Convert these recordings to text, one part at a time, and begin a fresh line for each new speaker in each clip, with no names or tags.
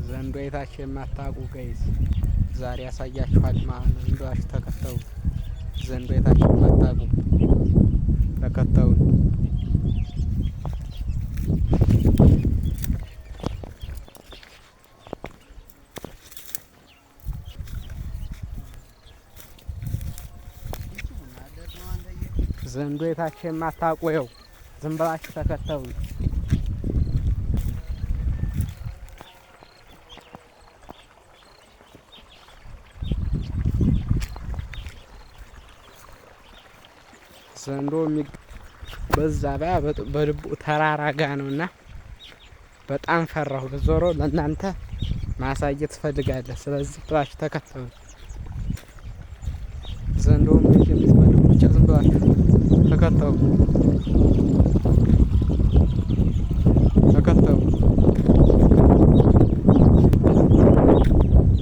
ዘንዶ አይታችሁ የማታውቁ ጋይዝ ዛሬ ያሳያችኋል ማለት ነው። ዘንዶአችሁ ተከተሉ። ዘንዶ አይታችሁ የማታውቁ ተከተሉ። ዘንዶ አይታችሁ የማታውቁ ይኸው ዝም ብላችሁ ተከተሉ። ዘንዶ በዛ በልቡ ተራራ ጋ ነውና በጣም ፈራሁ። ዞሮ ለእናንተ ማሳየት ፈልጋለሁ። ስለዚህ ብላችሁ ተከተሉ። ዘንዶም የምትፈልጉ ብቻ ዝም ብላችሁ ተከተሉ። ተከተሉ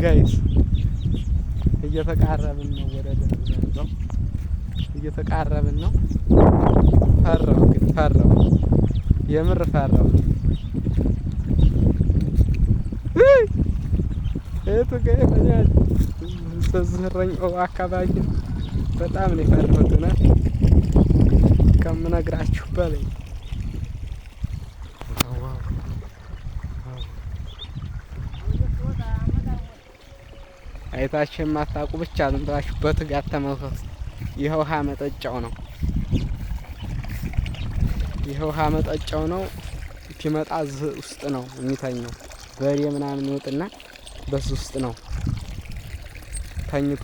ጋይስ፣ እየተቃረብን ነው ወደ ዘንዶ እየተቃረብን ነው። ፈራሁ ግን ፈራሁ፣ የምር ፈራሁ። እቱ ጋር ተዘረኛው አካባቢ በጣም ነው የፈራሁት እና ከምነግራችሁ በላይ አይታችሁ የማታውቁ ብቻ ዝም ብላችሁ በትጋት ተመልከቱ። ይህ ውሃ መጠጫው ነው። ይህ ውሃ መጠጫው ነው። ሲመጣ ውስጥ ነው የሚተኘው። በሬ ምናምን ይወጥና በሱ ውስጥ ነው ተኝቶ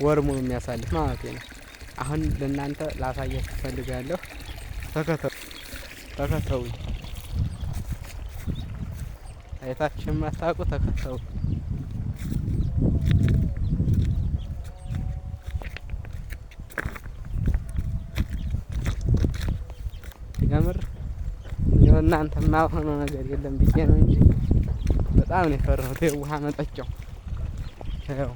ወር ሙሉ የሚያሳልፍ ማለት ነው። አሁን ለእናንተ ላሳያችሁ ፈልጋለሁ። ተከተሉ። አይታችሁ የማታውቁ ተከተሉ። የምር እናንተ ማሆነው ነገር የለም ብዬ ነው እንጂ በጣም ነው የፈራሁት። የውሃ መጠጫው ይኸው፣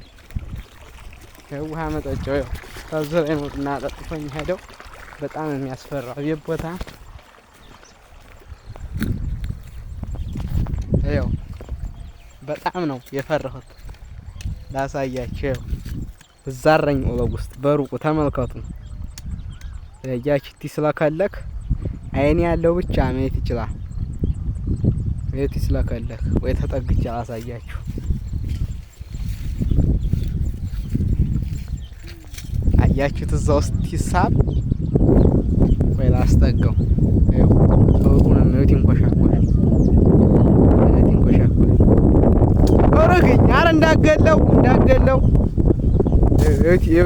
የውሃ መጠጫው ይኸው ከዚህ ላይ ነው እና ጠጥቶኝ ሄደው። በጣም ነው የሚያስፈራው። የት ቦታ ይኸው፣ በጣም ነው የፈራሁት። ላሳያችሁ ይኸው፣ እዛረኛው በግ ውስጥ በሩቁ ተመልከቱ። ያቺ ስለከለክ አይኔ ያለው ብቻ ማየት ይችላል። ቤት ስለከለክ ወይ ተጠግቼ ላሳያችሁ። አያችሁት? እዛ ውስጥ ሂሳብ ወይ ላስጠጋው። ይኸው በሩቁንም ነው ይንኮሻኮሽ። ኦረገኝ አረ እንዳገለው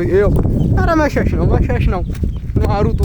ይኸው። አረ መሸሽ ነው አሩጡ